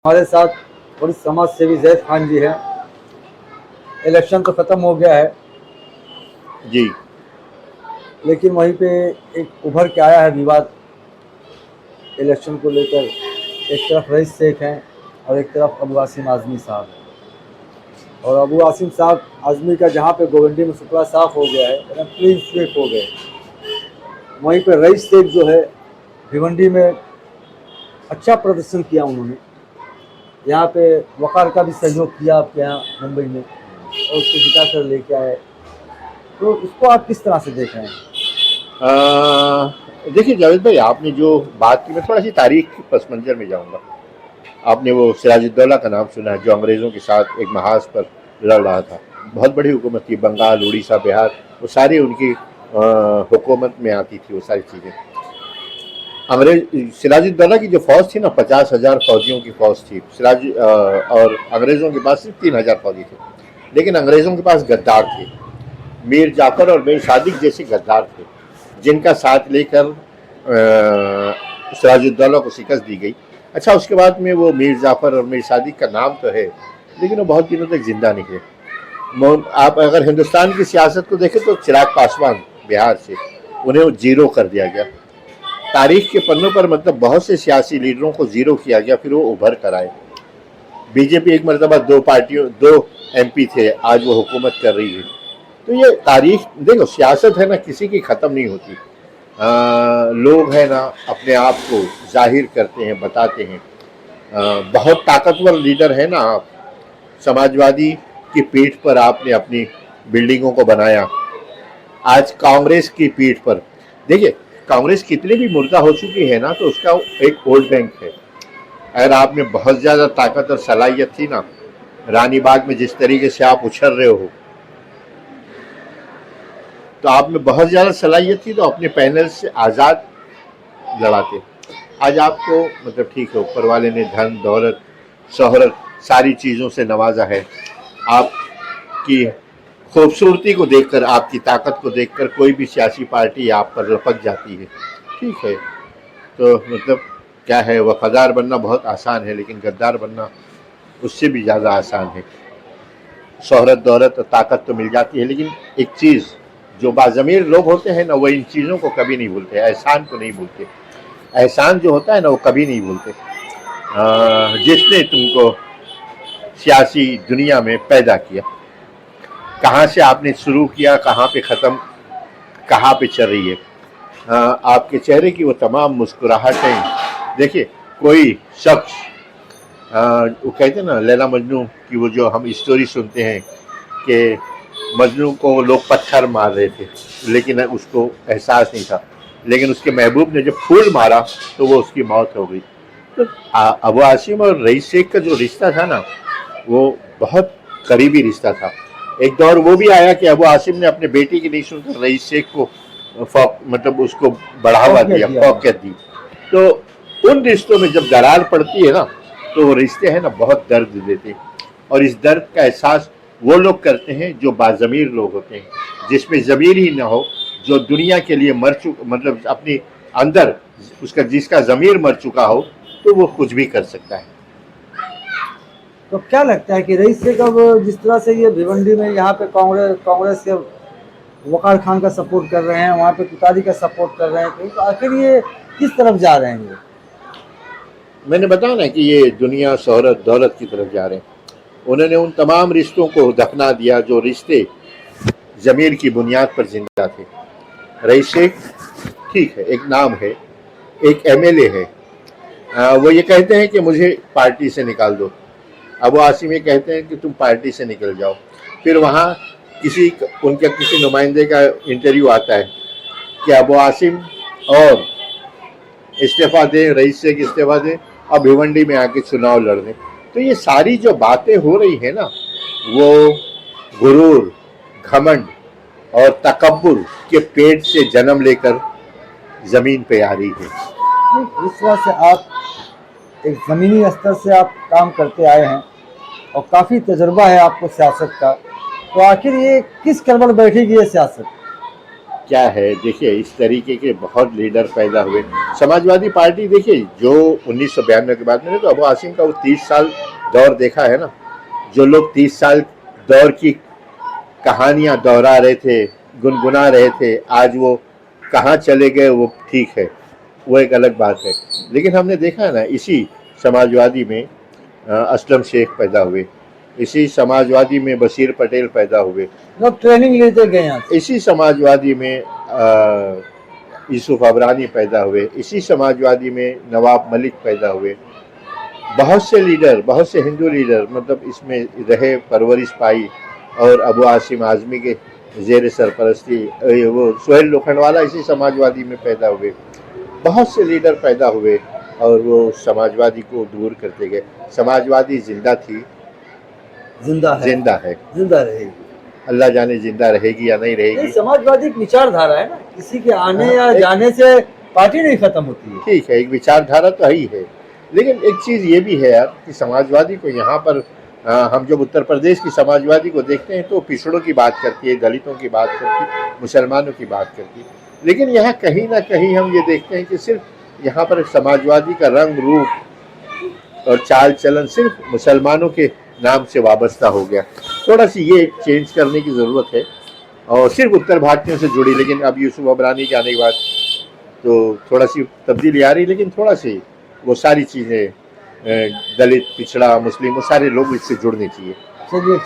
हमारे साथ थोड़ी समाज सेवी जैद खान जी हैं। इलेक्शन तो ख़त्म हो गया है, जी। लेकिन वहीं पे एक उभर के आया है विवाद इलेक्शन को लेकर। एक तरफ रईस शेख हैं और एक तरफ अबू आसिम आज़मी साहब हैं। और अबू आसिम साहब आज़मी का जहाँ पे गोवंडी में सुपड़ा साफ हो गया है, एकदम क्लीन स्वीप हो गए। वहीं पे रईस शेख जो है भिवंडी में अच्छा प्रदर्शन किया उन्होंने। यहाँ पे वकार का भी सहयोग किया आपके यहाँ मुंबई में और उसको जिता कर लेके आए। तो इसको आप किस तरह से देख रहे हैं? देखिए जावेद भाई, आपने जो बात की, मैं थोड़ा सी तारीख के पस मंजर में जाऊंगा। आपने वो सिराजुद्दौला का नाम सुना है, जो अंग्रेज़ों के साथ एक महाज पर लड़ रहा था। बहुत बड़ी हुकूमत थी, बंगाल, उड़ीसा, बिहार, वो सारी उनकी हुकूमत में आती थी वो सारी चीज़ें। सिराजुद्दौला की जो फौज थी ना, 50,000 फौजियों की फौज थी। और अंग्रेज़ों के पास सिर्फ 3,000 फौजी थे। लेकिन अंग्रेज़ों के पास गद्दार थे, मीर जाफर और मीर सादिक जैसे गद्दार थे, जिनका साथ लेकर सिराजुद्दौला को शिकस्त दी गई। अच्छा, उसके बाद में वो मीर जाफर और मीर सादिक का नाम तो है, लेकिन वो बहुत दिनों तक जिंदा नहीं रहे। आप अगर हिंदुस्तान की सियासत को देखें तो चिराग पासवान बिहार से, उन्हें जीरो कर दिया गया तारीख के पन्नों पर। मतलब बहुत से सियासी लीडरों को जीरो किया गया, फिर वो उभर कर आए। बीजेपी एक मरतबा दो MP थे, आज वो हुकूमत कर रही है। तो ये तारीख देखो, सियासत है ना, किसी की ख़त्म नहीं होती। लोग है ना, अपने आप को जाहिर करते हैं, बताते हैं। बहुत ताकतवर लीडर है ना आप। समाजवादी की पीठ पर आपने अपनी बिल्डिंगों को बनाया। आज कांग्रेस की पीठ पर देखिए, कांग्रेस कितनी भी मुर्दा हो चुकी है ना, तो उसका एक वोट बैंक है। अगर आप में बहुत ज़्यादा ताकत और सलाहियत थी ना, रानी बाग में जिस तरीके से आप उछल रहे हो, तो आप में बहुत ज़्यादा सलाहियत थी तो अपने पैनल से आज़ाद लड़ाते। आज आपको मतलब ठीक है, ऊपर वाले ने धन दौलत शोहरत सारी चीज़ों से नवाजा है। आपकी खूबसूरती को देखकर, आपकी ताकत को देखकर कोई भी सियासी पार्टी आप पर लपक जाती है। ठीक है, तो मतलब क्या है, वफादार बनना बहुत आसान है, लेकिन गद्दार बनना उससे भी ज़्यादा आसान है। शोहरत दौलत और ताकत तो मिल जाती है, लेकिन एक चीज़, जो बाज़मीर लोग होते हैं ना, वो इन चीज़ों को कभी नहीं भूलते, एहसान को नहीं भूलते। एहसान जो होता है ना, वो कभी नहीं भूलते। जिसने तुमको सियासी दुनिया में पैदा किया, कहाँ से आपने शुरू किया, कहाँ पे ख़त्म, कहाँ पे चल रही है। आपके चेहरे की वो तमाम मुस्कुराहटें देखिए। कोई शख्स, वो कहते हैं ना लैला मजनू की, वो जो हम स्टोरी सुनते हैं कि मजनू को लोग पत्थर मार रहे थे, लेकिन उसको एहसास नहीं था। लेकिन उसके महबूब ने जब फूल मारा तो वो उसकी मौत हो गई। तो अबू आसिम और रईस शेख का जो रिश्ता था ना, वो बहुत करीबी रिश्ता था। एक दौर वो भी आया कि अबू आसिम ने अपने बेटी की नहीं सुनकर रईस शेख को मतलब उसको बढ़ावा दिया, फौकियत दी। तो उन रिश्तों में जब दरार पड़ती है ना, तो वो रिश्ते हैं ना, बहुत दर्द देते हैं। और इस दर्द का एहसास वो लोग करते हैं जो बाज़मीर लोग होते हैं, जिसमें ज़मीर ही ना हो, जो दुनिया के लिए मर चुका, मतलब अपनी अंदर उसका, जिसका ज़मीर मर चुका हो, तो वो कुछ भी कर सकता है। तो क्या लगता है कि रईस शेख अब जिस तरह से ये भिवंडी में यहाँ पे कांग्रेस के वकार खान का सपोर्ट कर रहे हैं, वहाँ पे तुतारी का सपोर्ट कर रहे हैं, तो आखिर ये किस तरफ जा रहे हैं? मैंने बताया ना कि ये दुनिया शोहरत दौलत की तरफ जा रहे हैं। उन्होंने उन तमाम रिश्तों को दफना दिया जो रिश्ते ज़मीर की बुनियाद पर जिंदा थे। रईस शेख ठीक है, एक नाम है, एक MLA है। वो ये कहते हैं कि मुझे पार्टी से निकाल दो। अबू आसिम ये कहते हैं कि तुम पार्टी से निकल जाओ। फिर वहाँ उनके किसी नुमाइंदे का इंटरव्यू आता है कि अबू आसिम और इस्तीफ़ा दें, रईस शेख इस्तीफ़ा दें और भिवंडी में आके चुनाव लड़ दें। तो ये सारी जो बातें हो रही है ना, वो गुरूर, घमंड और तकब्बुर के पेट से जन्म लेकर ज़मीन पे आ रही है। इस तरह से आप एक ज़मीनी स्तर से आप काम करते आए हैं और काफ़ी तजुर्बा है आपको सियासत का, तो आखिर ये किस कलम बैठेगी ये सियासत? क्या है, देखिए इस तरीके के बहुत लीडर पैदा हुए। समाजवादी पार्टी देखिए जो 1992 के बाद, मैंने तो अबू आसिम का वो 30 साल दौर देखा है ना, जो लोग 30 साल दौर की कहानियां दोहरा रहे थे, गुनगुना रहे थे, आज वो कहाँ चले गए वो ठीक है, वो एक अलग बात है। लेकिन हमने देखा है ना, इसी समाजवादी में असलम शेख पैदा हुए, इसी समाजवादी में बशीर पटेल पैदा हुए, लोग ट्रेनिंग लेते गए यहाँ से। इसी समाजवादी में यूसुफ अबरानी पैदा हुए, इसी समाजवादी में नवाब मलिक पैदा हुए। बहुत से लीडर, बहुत से हिंदू लीडर मतलब इसमें रहे, परवरिश पाई, और अबू आसिम आज़मी के ज़ेर सरपरस्ती वो सोहेल लोखंडवाला इसी समाजवादी में पैदा हुए। बहुत से लीडर पैदा हुए और वो समाजवादी को दूर करते गए। समाजवादी जिंदा थी, जिंदा है, जिंदा है, जिंदा रहेगी। अल्लाह जाने जिंदा रहेगी या नहीं नहीं, रहेगी। समाजवादी एक विचारधारा है ना, किसी के आने या एक- जाने से पार्टी नहीं खत्म होती है। ठीक है, एक विचारधारा तो ही है, लेकिन एक चीज़ ये भी है यार कि समाजवादी को यहाँ पर हम जब उत्तर प्रदेश की समाजवादी को देखते हैं तो पिछड़ों की बात करती है, दलितों की बात करती है, मुसलमानों की बात करती है, लेकिन यहाँ कहीं ना कहीं हम ये देखते हैं कि सिर्फ यहाँ पर समाजवादी का रंग रूप और चाल चलन सिर्फ मुसलमानों के नाम से वाबस्ता हो गया। थोड़ा सी ये चेंज करने की ज़रूरत है और सिर्फ उत्तर भारतीयों से जुड़ी। लेकिन अब यूसुफ अबरानी के आने के बाद तो थोड़ा सी तब्दीली आ रही, लेकिन थोड़ा सी वो सारी चीज़ें दलित, पिछड़ा, मुस्लिम, वो सारे लोग इससे जुड़ने चाहिए। चलिए।